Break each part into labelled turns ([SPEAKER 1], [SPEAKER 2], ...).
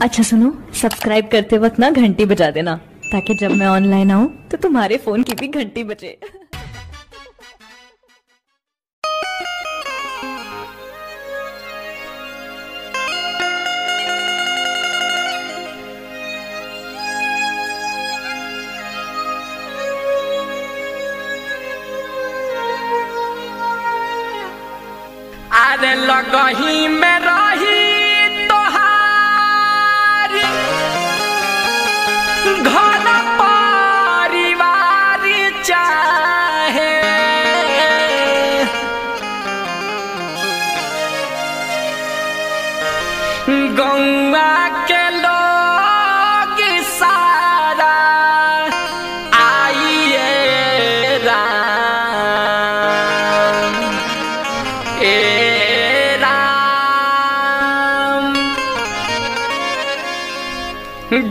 [SPEAKER 1] अच्छा सुनो, सब्सक्राइब करते वक्त ना घंटी बजा देना ताकि जब मैं ऑनलाइन आऊं तो तुम्हारे फोन की भी घंटी बजे।
[SPEAKER 2] अरे लगही में रही तोहार घर परिवार चाहे गौवा के लोग सारा आइए राम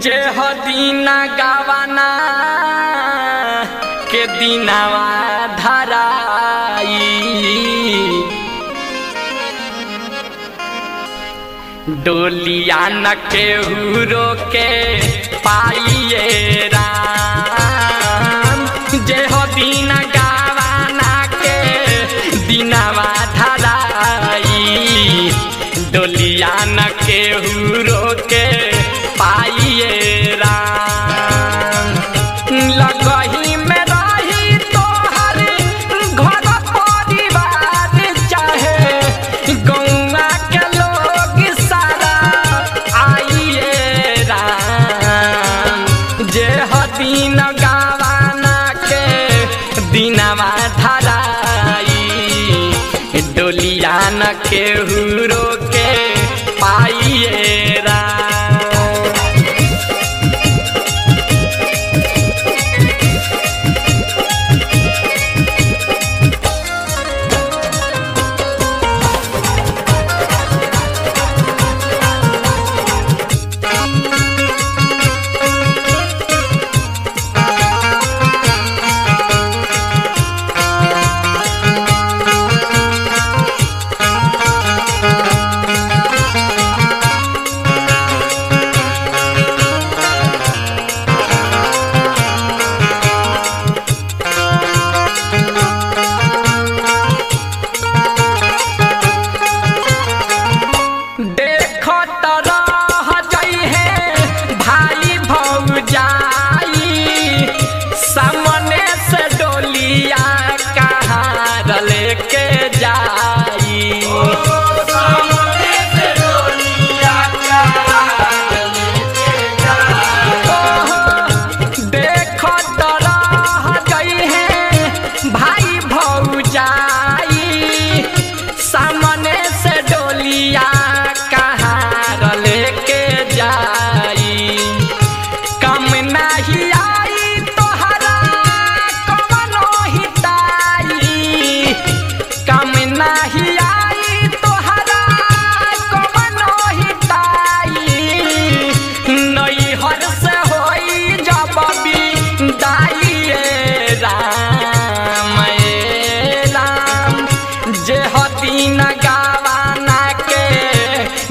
[SPEAKER 2] जे हो दीना गावाना के दीनावा धराई डोलिया न केहू रोके पाइए राम जे हो दीना गावाना के दीनावा धराई डोलिया न केहू रोके पाइए राम लगही में रही तोहर घर परिवार चाहे गौवा के लोग सारा आइए राम जे हदीन गावाना के दीनावा धराई डोलिया न केहू रोके पाइए राम।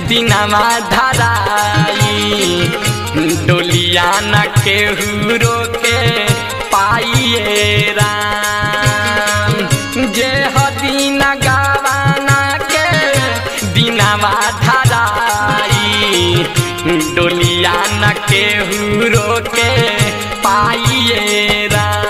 [SPEAKER 2] दीनावा धराई डोलिया न केहू रोके पाइए राम जे हदीन गावाना के दीनावा धराई डोलिया न केहू रोके पाइए राम।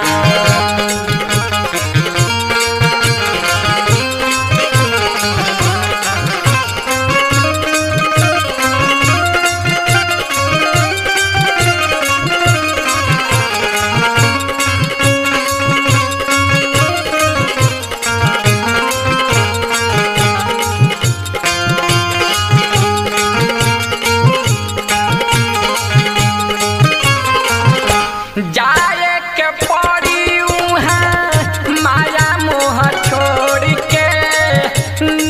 [SPEAKER 2] जाए के पड़ी उहाँ माया मोह छोड़ के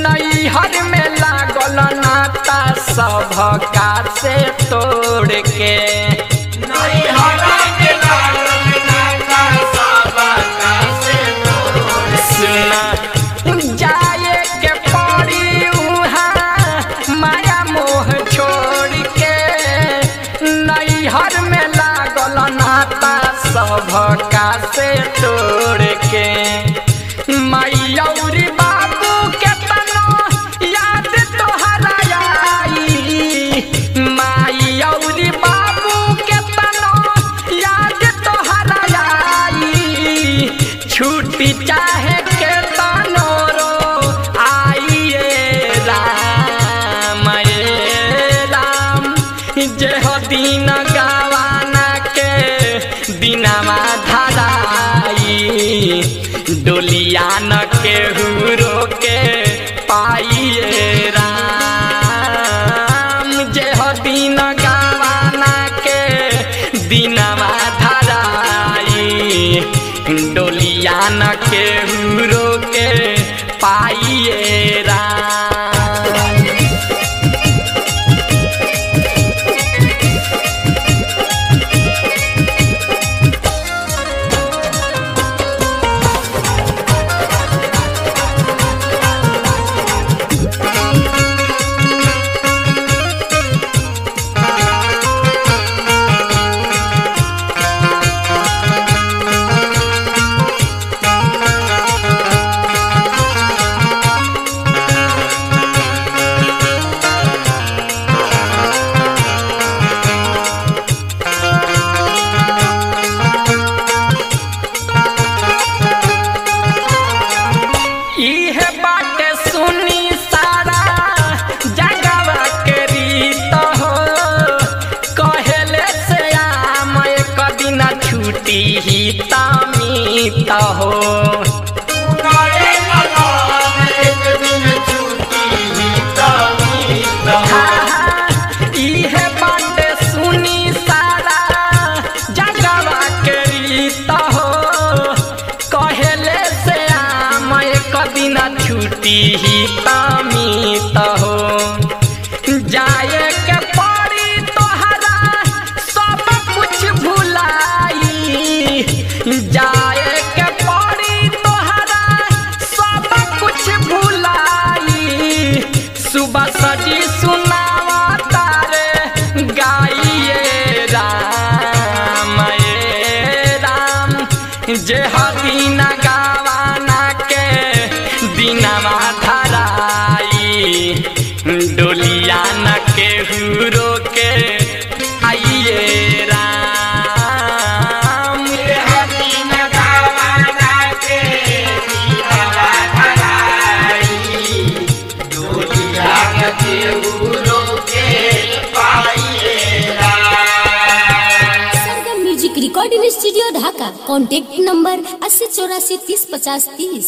[SPEAKER 2] नैहर में लागल नाता सबका से तोड़ के नैहर में लागल नाता सबका से सुना जाए के पड़ी उहाँ माया मोह छोड़ के मीत हो। इहे बाटे सुनी सारा जगवा के रीत हो। कहेले से आम एक दिन छुट्टी ही तमीत हो। जाए के पड़ी तोहरा सब कुछ भुलाई। जाए के पड़ी तोहरा सब कुछ भुलाई। सुबह सजी सुनावा तारे गाइए राम जे हदीन गावाना के दिनवा धराई। डोलिया न के हुरो के आइए राम जे हदीन गावाना के दिनवा धराई। डोलिया न के हुरो के आइए Ram.
[SPEAKER 3] Sargam music recording studio Dhaka. Contact number 8084305030।